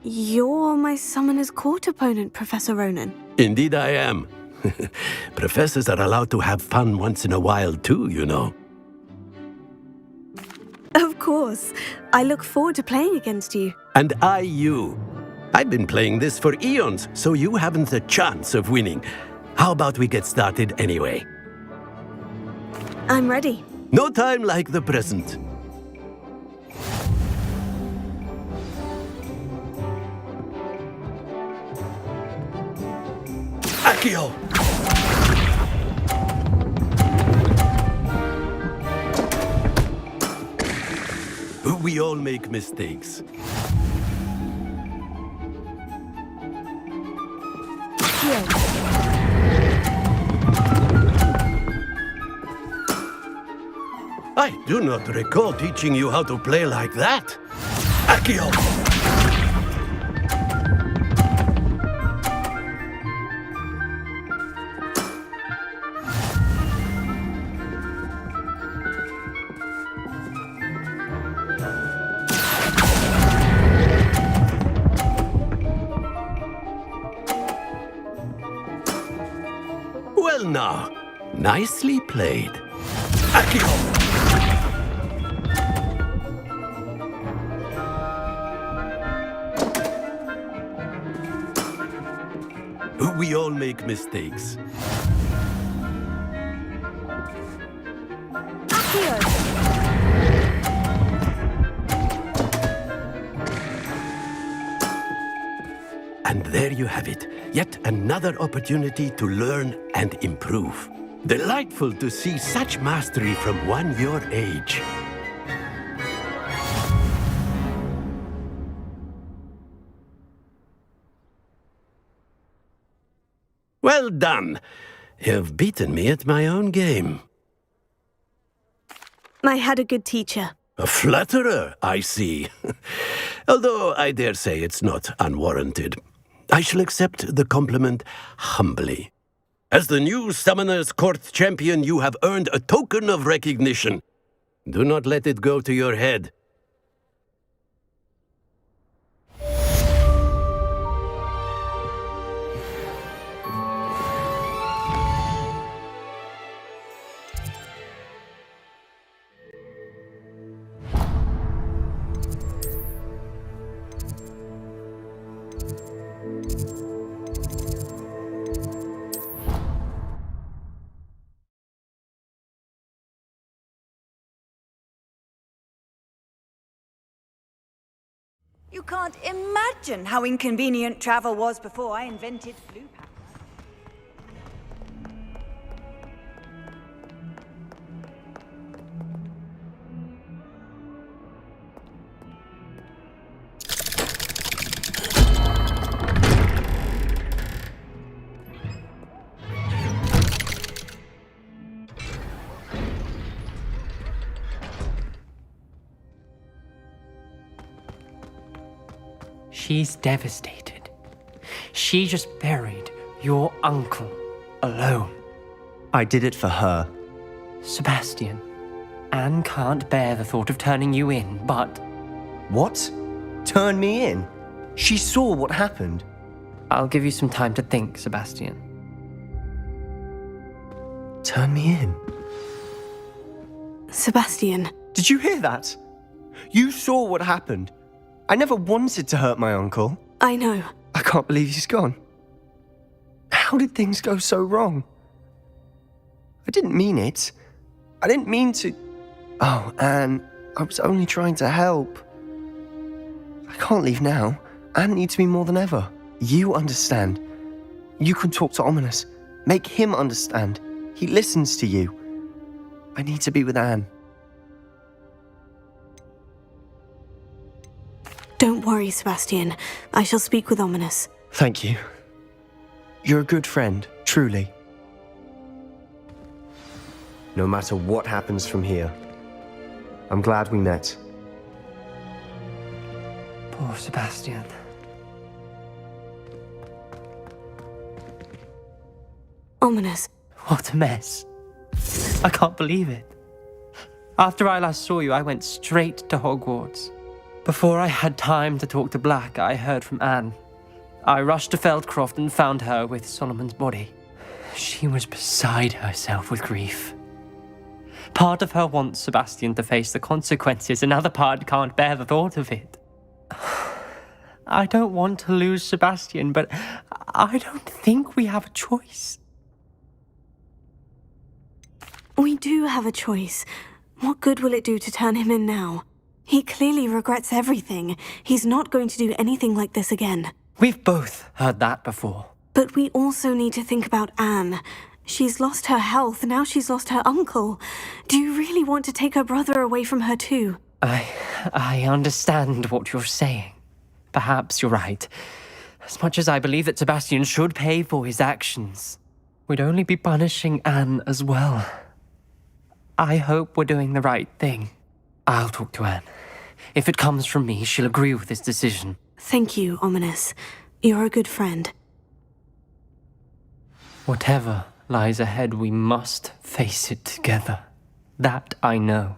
You're my Summoner's Court opponent, Professor Ronan. Indeed I am. Professors are allowed to have fun once in a while too, you know. Of course. I look forward to playing against you. And I you. I've been playing this for eons, so you haven't a chance of winning. How about we get started anyway? I'm ready. No time like the present. Accio! We all make mistakes. I do not recall teaching you how to play like that. Accio! Well now, nicely played. Accio! We all make mistakes. And there you have it. Yet another opportunity to learn and improve. Delightful to see such mastery from one your age. Well done. You've beaten me at my own game. I had a good teacher. A flatterer, I see. Although I dare say it's not unwarranted. I shall accept the compliment humbly. As the new Summoner's Court champion, you have earned a token of recognition. Do not let it go to your head. You can't imagine how inconvenient travel was before I invented blue pants. She's devastated. She just buried your uncle alone. I did it for her. Sebastian, Anne can't bear the thought of turning you in, but... What? Turn me in? She saw what happened. I'll give you some time to think, Sebastian. Turn me in? Sebastian. Did you hear that? You saw what happened. I never wanted to hurt my uncle. I know. I can't believe he's gone. How did things go so wrong? I didn't mean it. I didn't mean to... Oh, Anne, I was only trying to help. I can't leave now. Anne needs me more than ever. You understand. You can talk to Ominous. Make him understand. He listens to you. I need to be with Anne. Don't worry, Sebastian. I shall speak with Ominous. Thank you. You're a good friend, truly. No matter what happens from here, I'm glad we met. Poor Sebastian. Ominous. What a mess. I can't believe it. After I last saw you, I went straight to Hogwarts. Before I had time to talk to Black, I heard from Anne. I rushed to Feldcroft and found her with Solomon's body. She was beside herself with grief. Part of her wants Sebastian to face the consequences, another part can't bear the thought of it. I don't want to lose Sebastian, but I don't think we have a choice. We do have a choice. What good will it do to turn him in now? He clearly regrets everything. He's not going to do anything like this again. We've both heard that before. But we also need to think about Anne. She's lost her health, now she's lost her uncle. Do you really want to take her brother away from her too? I understand what you're saying. Perhaps you're right. As much as I believe that Sebastian should pay for his actions, we'd only be punishing Anne as well. I hope we're doing the right thing. I'll talk to Anne. If it comes from me, she'll agree with this decision. Thank you, Ominous. You're a good friend. Whatever lies ahead, we must face it together. That I know.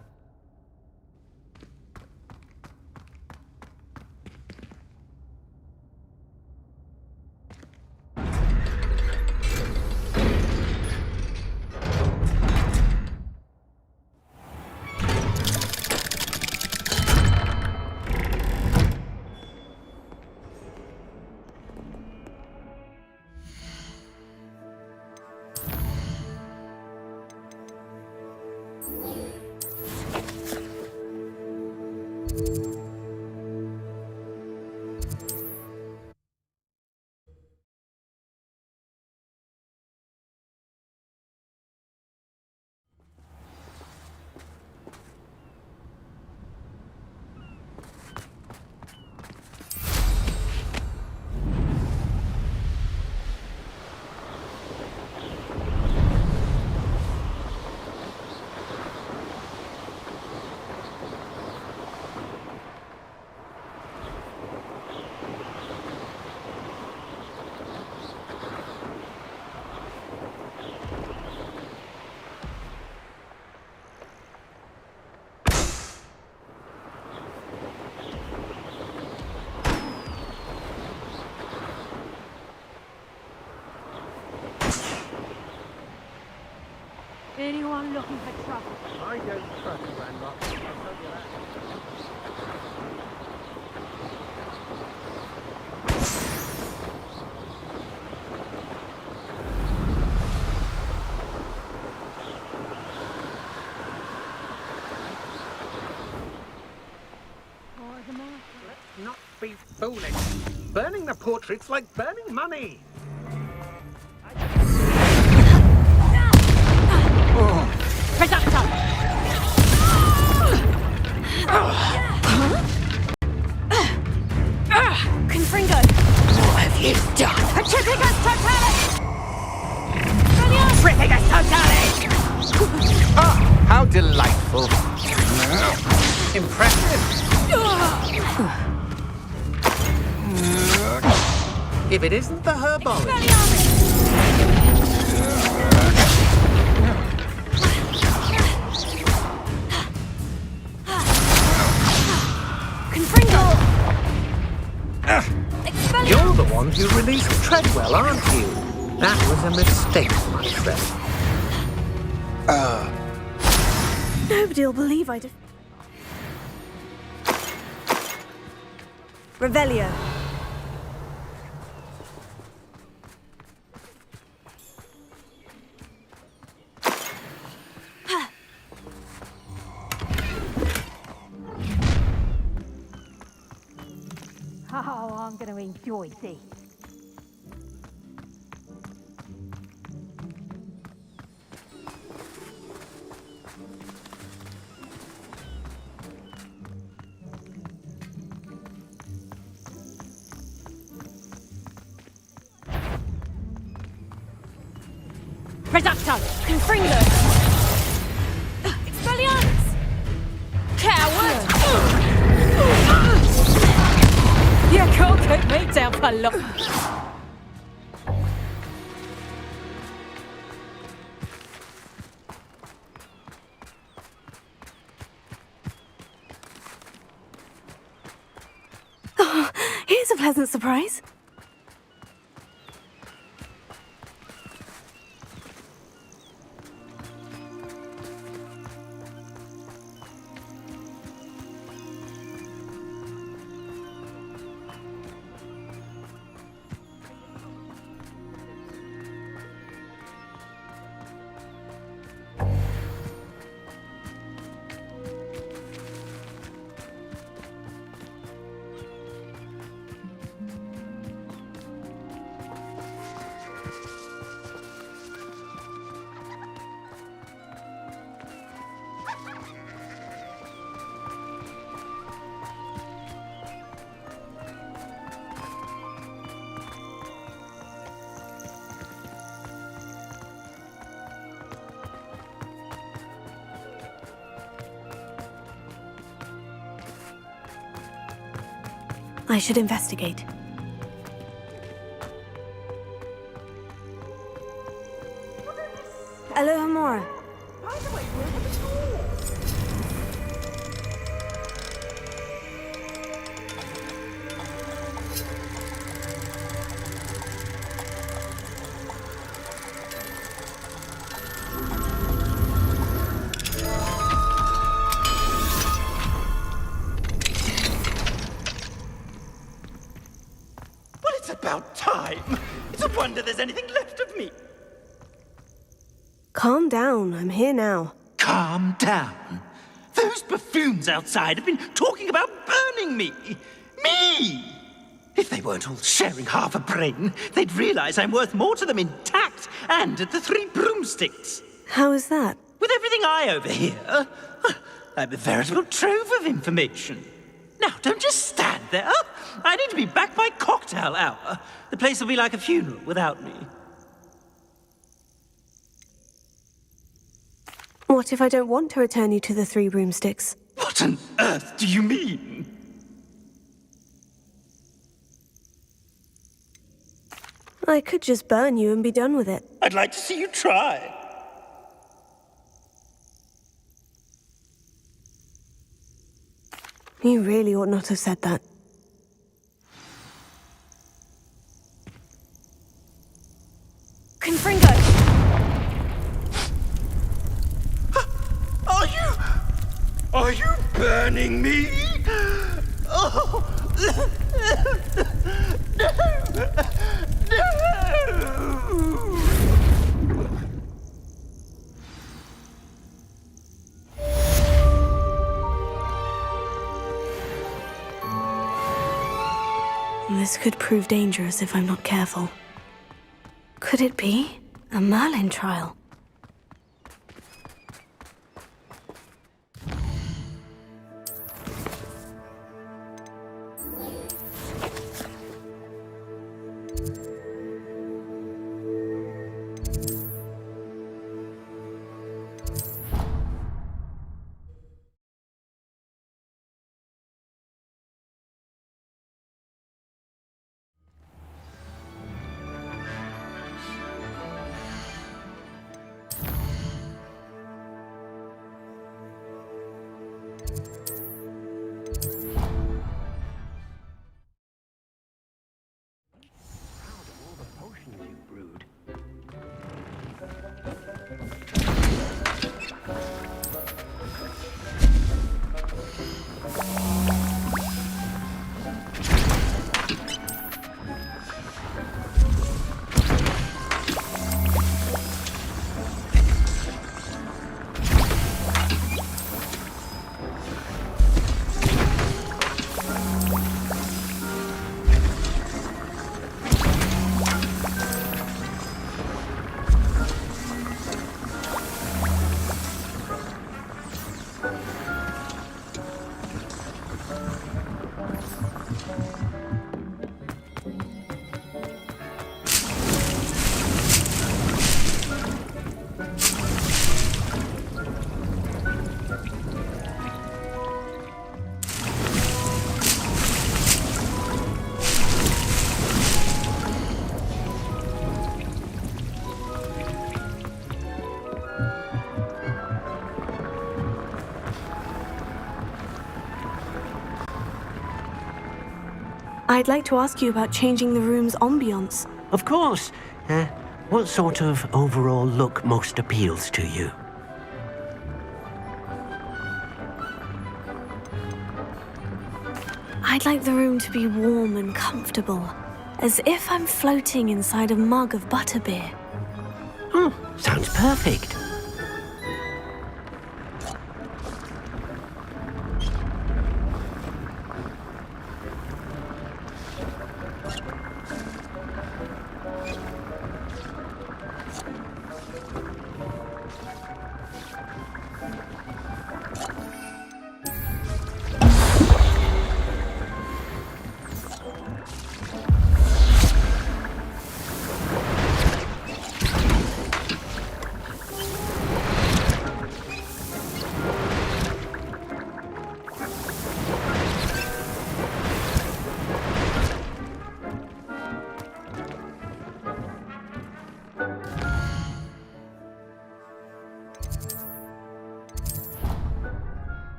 Anyone looking for trouble? I don't trust Grandma. I'll tell you that. Let's not be foolish. Burning the portrait's like burning money. Reducto! Confringo! What have you done? Atripicus totalis! Tripicus totalis! Ah, how delightful. Impressive. If it isn't the herbologist. You're the one who released Treadwell, aren't you? That was a mistake, my friend. Nobody'll believe I did. Revelio. Oh, I'm going to enjoy this. Reducto! Confringo! Expelliarmus! Coward! You can't keep me down for long. pleasant surprise. I should investigate. Aloha Mora. It's about time. It's a wonder there's anything left of me. Calm down, I'm here now. Calm down. Those buffoons outside have been talking about burning me. Me! If they weren't all sharing half a brain, they'd realize I'm worth more to them intact and at the Three Broomsticks. How is that? With everything I overhear, I'm a veritable trove of information. Now, don't just stand there. I need to be back by cocktail hour. The place will be like a funeral without me. What if I don't want to return you to the Three Broomsticks? What on earth do you mean? I could just burn you and be done with it. I'd like to see you try. You really ought not have said that. Confringo! Are you burning me? Oh! This could prove dangerous if I'm not careful. Could it be a Merlin trial? I'd like to ask you about changing the room's ambiance. Of course. What sort of overall look most appeals to you? I'd like the room to be warm and comfortable, as if I'm floating inside a mug of butterbeer. Sounds perfect.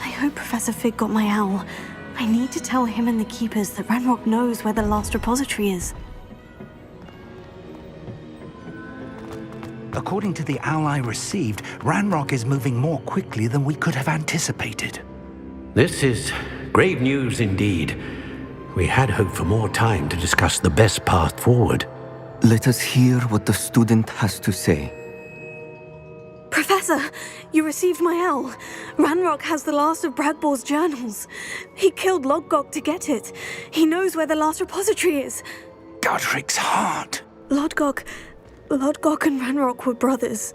I hope Professor Fig got my owl. I need to tell him and the Keepers that Ranrock knows where the last repository is. According to the owl I received, Ranrock is moving more quickly than we could have anticipated. This is grave news indeed. We had hoped for more time to discuss the best path forward. Let us hear what the student has to say. Professor, you received my owl. Ranrock has the last of Bragbor's journals. He killed Lodgok to get it. He knows where the last repository is. Godric's heart. Lodgok and Ranrock were brothers.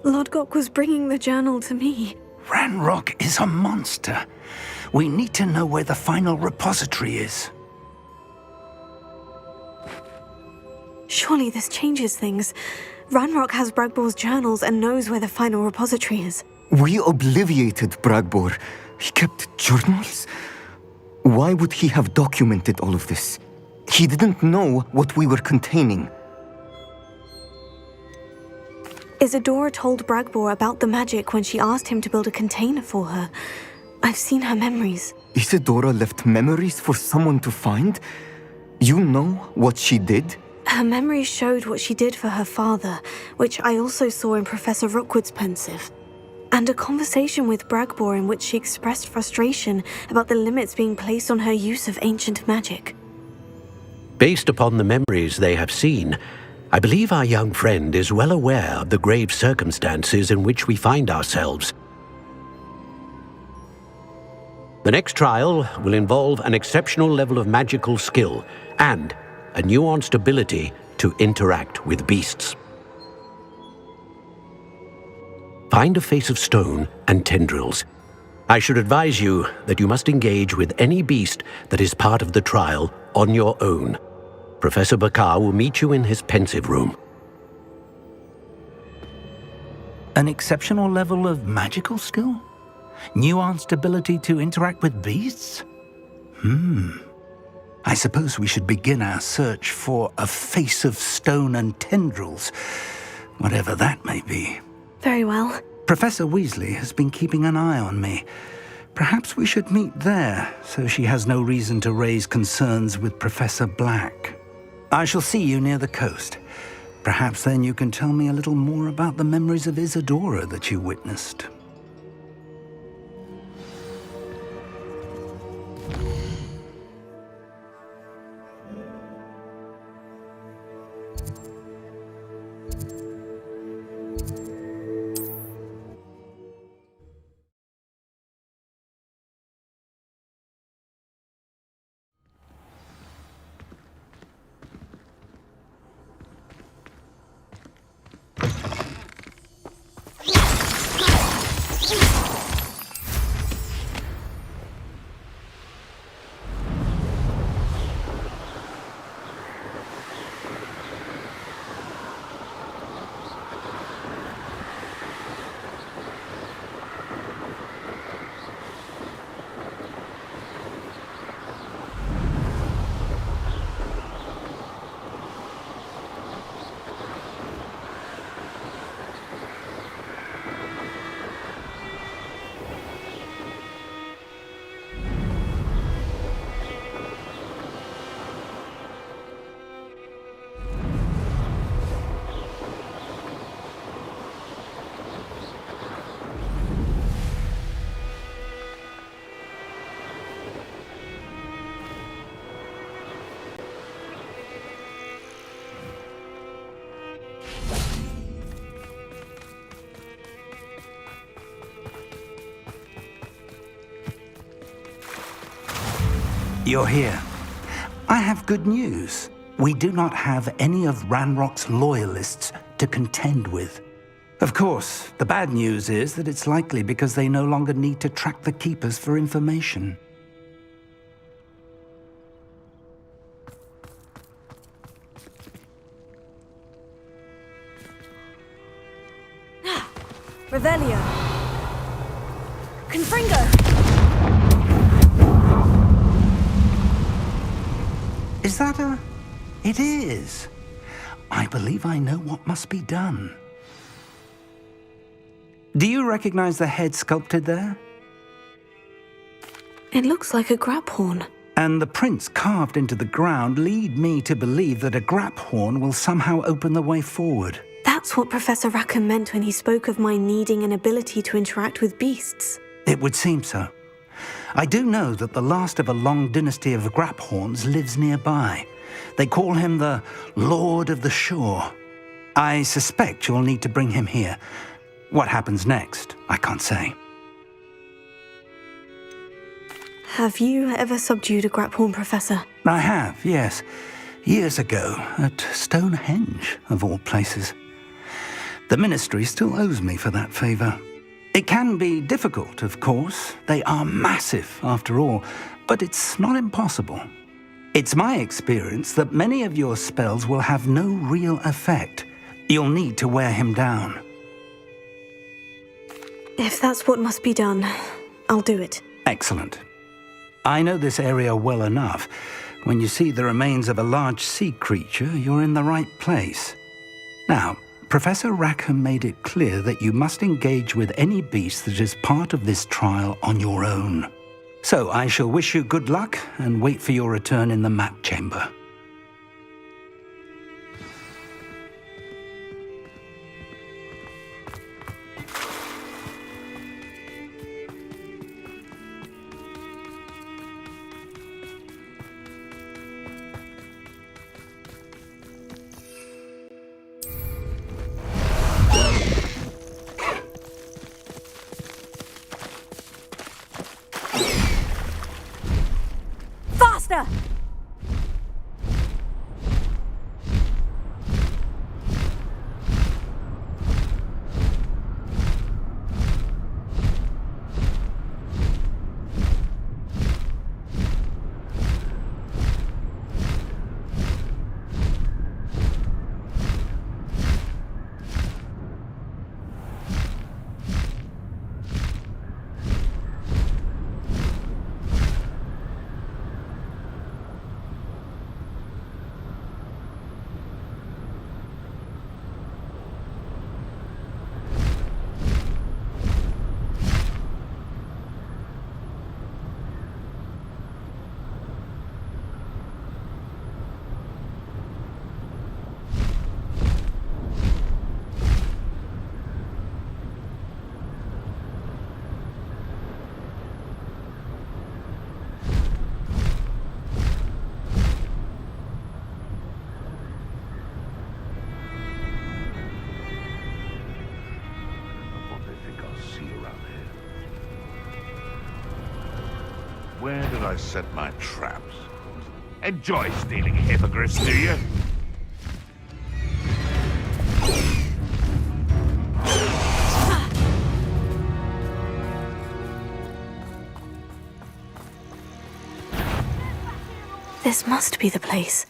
Lodgok was bringing the journal to me. Ranrock is a monster. We need to know where the final repository is. Surely this changes things. Ranrock has Bragbor's journals and knows where the final repository is. We obliviated Bragbor. He kept journals? Why would he have documented all of this? He didn't know what we were containing. Isadora told Bragbor about the magic when she asked him to build a container for her. I've seen her memories. Isadora left memories for someone to find? You know what she did? Her memories showed what she did for her father, which I also saw in Professor Rookwood's pensive. And a conversation with Bragbor in which she expressed frustration about the limits being placed on her use of ancient magic. Based upon the memories they have seen, I believe our young friend is well aware of the grave circumstances in which we find ourselves. The next trial will involve an exceptional level of magical skill and a nuanced ability to interact with beasts. Find a face of stone and tendrils. I should advise you that you must engage with any beast that is part of the trial on your own. Professor Bakar will meet you in his pensive room. An exceptional level of magical skill? Nuanced ability to interact with beasts? I suppose we should begin our search for a face of stone and tendrils, whatever that may be. Very well. Professor Weasley has been keeping an eye on me. Perhaps we should meet there, so she has no reason to raise concerns with Professor Black. I shall see you near the coast. Perhaps then you can tell me a little more about the memories of Isadora that you witnessed. You're here. I have good news. We do not have any of Ranrock's loyalists to contend with. Of course, the bad news is that it's likely because they no longer need to track the Keepers for information. Revelio. Confringo! Is that a... It is. I believe I know what must be done. Do you recognize the head sculpted there? It looks like a grab horn. And the prints carved into the ground lead me to believe that a grap horn will somehow open the way forward. That's what Professor Rackham meant when he spoke of my needing an ability to interact with beasts. It would seem so. I do know that the last of a long dynasty of Graphorns lives nearby. They call him the Lord of the Shore. I suspect you'll need to bring him here. What happens next, I can't say. Have you ever subdued a Graphorn, Professor? I have, yes. Years ago, at Stonehenge, of all places. The Ministry still owes me for that favor. It can be difficult, of course. They are massive, after all, but it's not impossible. It's my experience that many of your spells will have no real effect. You'll need to wear him down. If that's what must be done, I'll do it. Excellent. I know this area well enough. When you see the remains of a large sea creature, you're in the right place. Now, Professor Rackham made it clear that you must engage with any beast that is part of this trial on your own. So I shall wish you good luck and wait for your return in the map chamber. Faster! Where did I set my traps? Enjoy stealing hippogriffs, do you? This must be the place.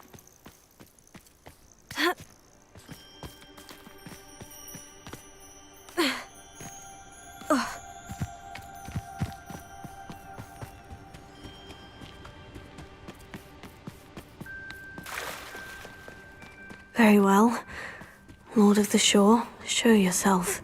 Very well. Lord of the Shore, show yourself.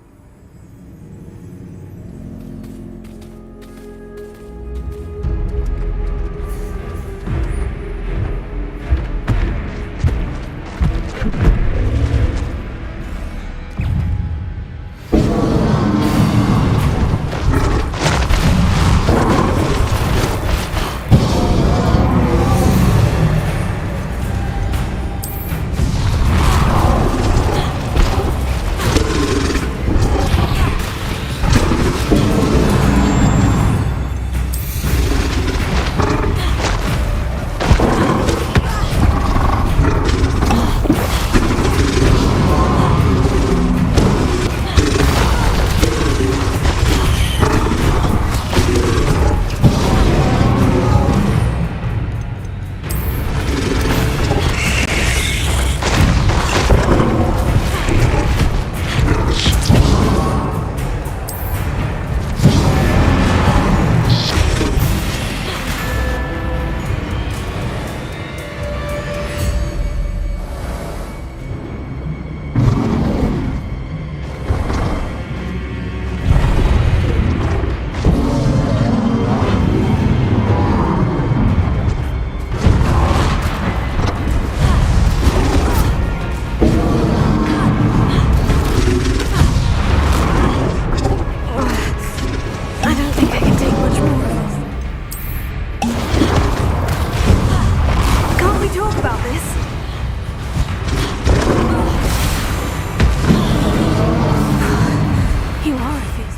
got this. You are a fierce.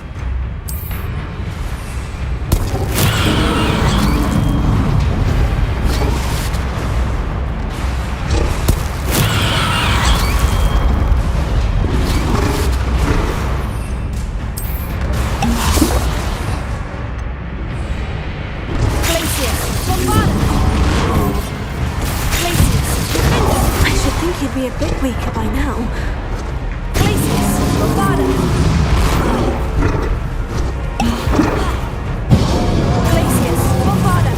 You'd be a bit weaker by now. Glacius, Bombarda! Glacius, Bombarda!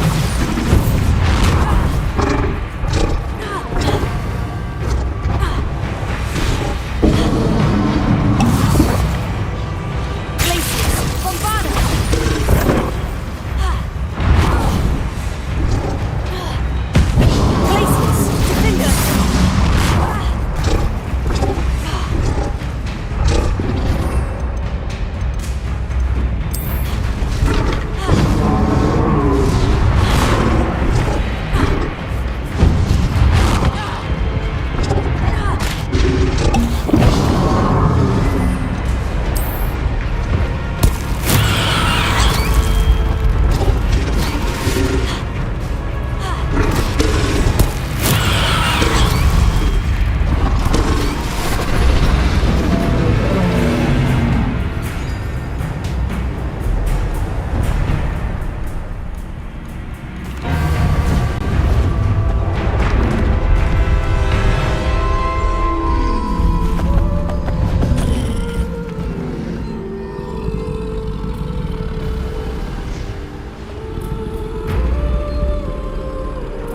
Glacius, Bombarda! Glacius, Defender!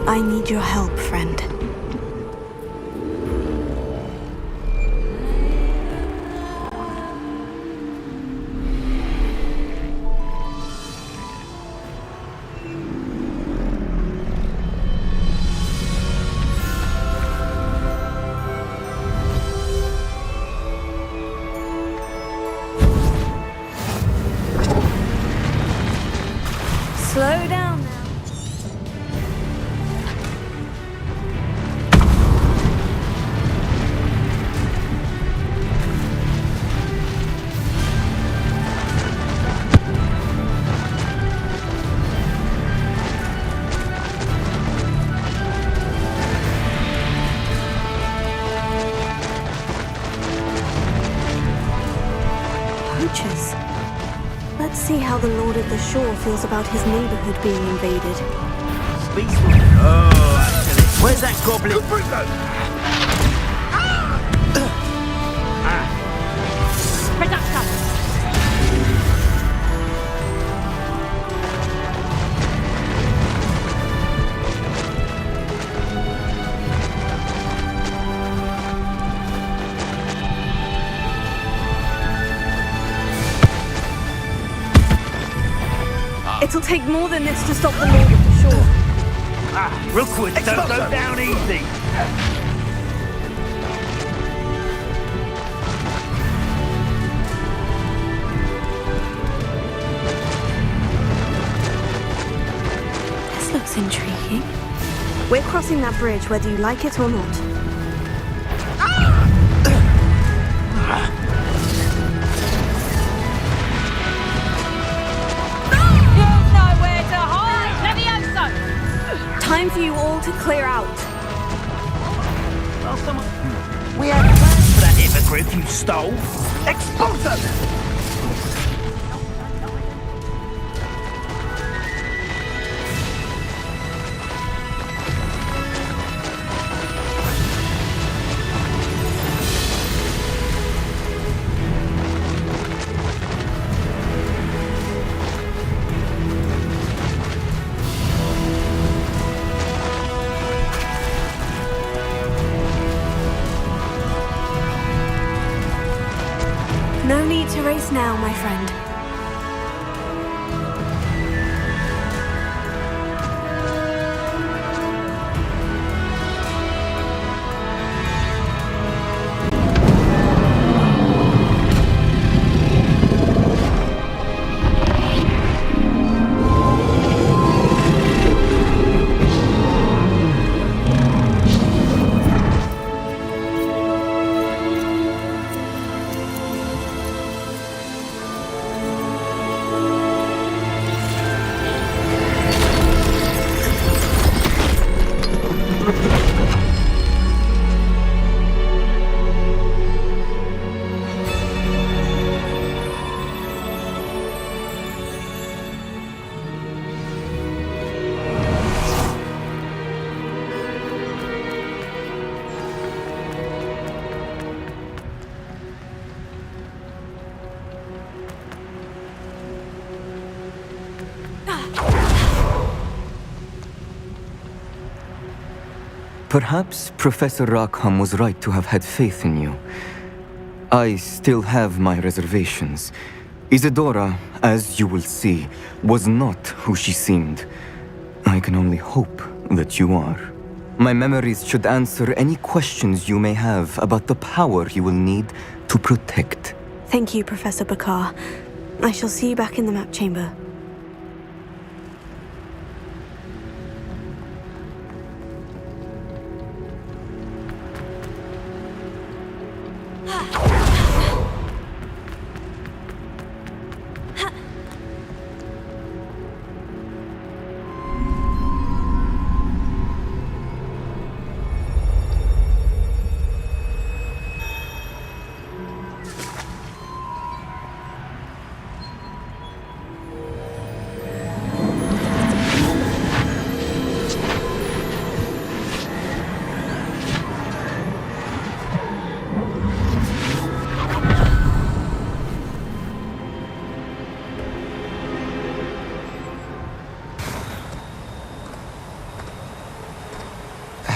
I need your help, friend. Slow down now. Poachers. Let's see how the Lord of the Shore feels about his neighborhood being invaded. Oh, where's that goblin? It'll take more than this to stop the Lord of the Shore. Rookwood, don't go down easy. This looks intriguing. We're crossing that bridge whether you like it or not. Time for you all to clear out. We had plans for that hippogriff you stole. Expulso! No need to race now, my friend. Perhaps Professor Rackham was right to have had faith in you. I still have my reservations. Isadora, as you will see, was not who she seemed. I can only hope that you are. My memories should answer any questions you may have about the power you will need to protect. Thank you, Professor Bakar. I shall see you back in the map chamber.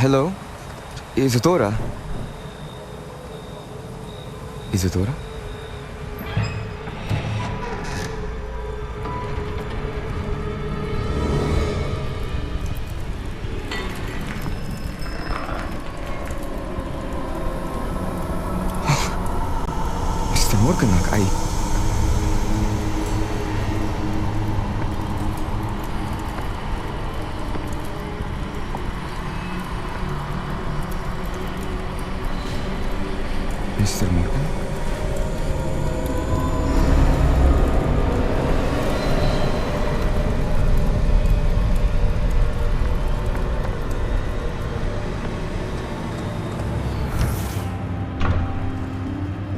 Hello? Isadora? Isadora? Mr. Morganach, Mr. Morgan?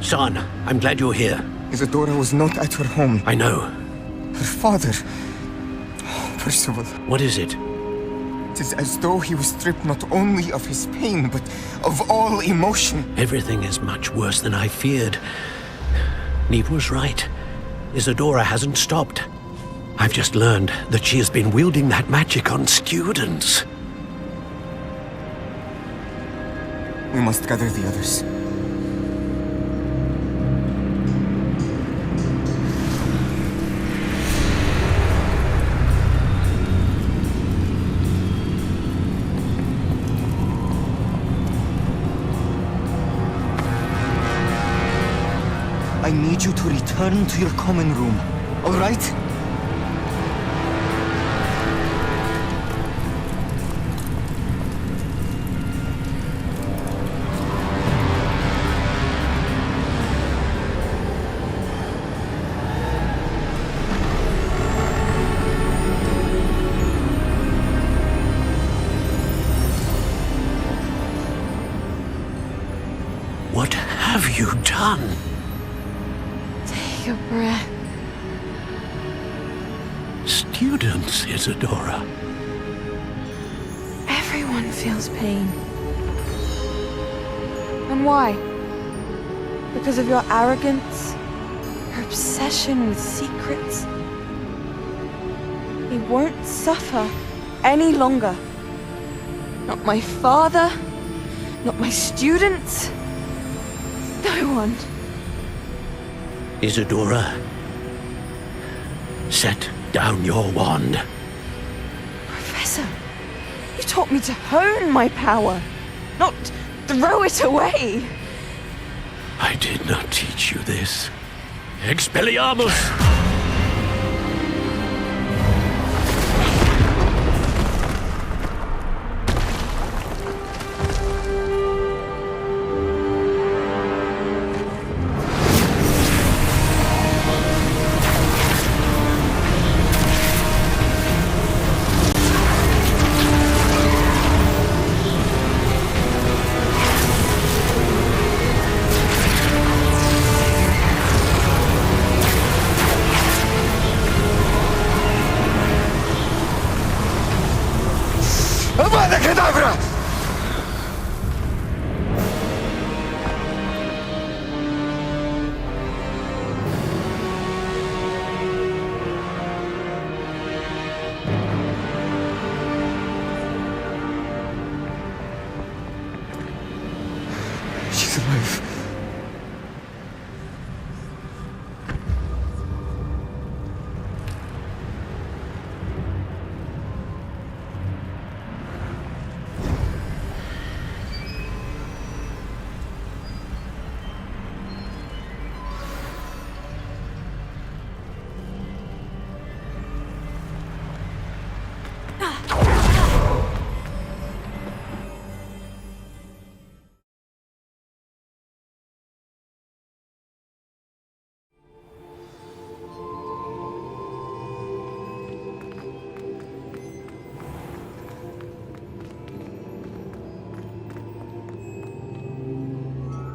Son, I'm glad you're here. Isadora was not at her home. I know. Her father... Percival. What is it? It is as though he was stripped not only of his pain, but of all emotion. Everything is much worse than I feared. Neve was right. Isadora hasn't stopped. I've just learned that she has been wielding that magic on students. We must gather the others. I need you to return to your common room, all right? What have you done? Take a breath. Students, Isadora. Everyone feels pain. And why? Because of your arrogance? Your obsession with secrets? He won't suffer any longer. Not my father, not my students, no one. Isadora, set down your wand. Professor, you taught me to hone my power, not throw it away. I did not teach you this. Expelliarmus! life.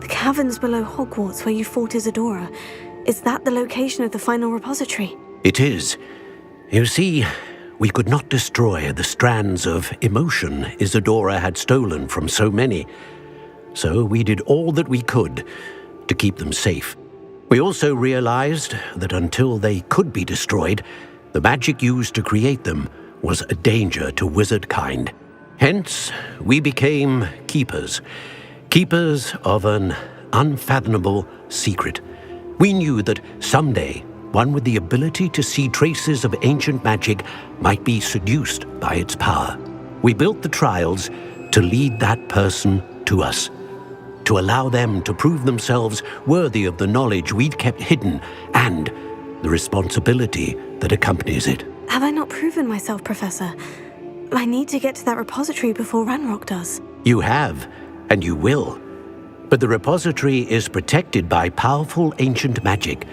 Caverns below Hogwarts where you fought Isadora. Is that the location of the final repository? It is. You see, we could not destroy the strands of emotion Isadora had stolen from so many. So we did all that we could to keep them safe. We also realized that until they could be destroyed, the magic used to create them was a danger to wizard kind. Hence, we became keepers. Keepers of an unfathomable secret. We knew that someday, one with the ability to see traces of ancient magic might be seduced by its power. We built the trials to lead that person to us, to allow them to prove themselves worthy of the knowledge we'd kept hidden and the responsibility that accompanies it. Have I not proven myself, Professor? I need to get to that repository before Ranrock does. You have, and you will. But the repository is protected by powerful ancient magic.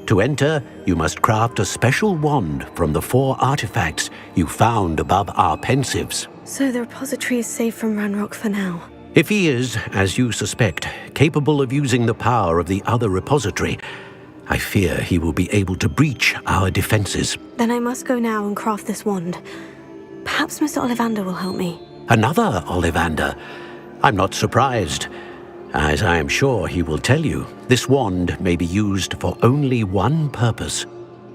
To enter, you must craft a special wand from the 4 artifacts you found above our pensives. So the repository is safe from Ranrock for now. If he is, as you suspect, capable of using the power of the other repository, I fear he will be able to breach our defenses. Then I must go now and craft this wand. Perhaps Mr. Ollivander will help me. Another Ollivander? I'm not surprised. As I am sure he will tell you, this wand may be used for only one purpose.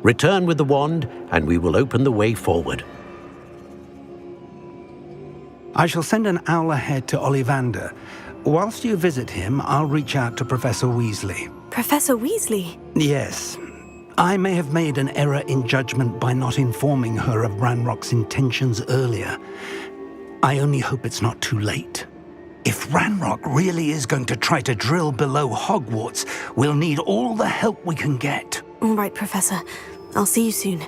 Return with the wand, and we will open the way forward. I shall send an owl ahead to Ollivander. Whilst you visit him, I'll reach out to Professor Weasley. Professor Weasley? Yes. I may have made an error in judgment by not informing her of Ranrock's intentions earlier. I only hope it's not too late. If Ranrock really is going to try to drill below Hogwarts, we'll need all the help we can get. All right, Professor. I'll see you soon.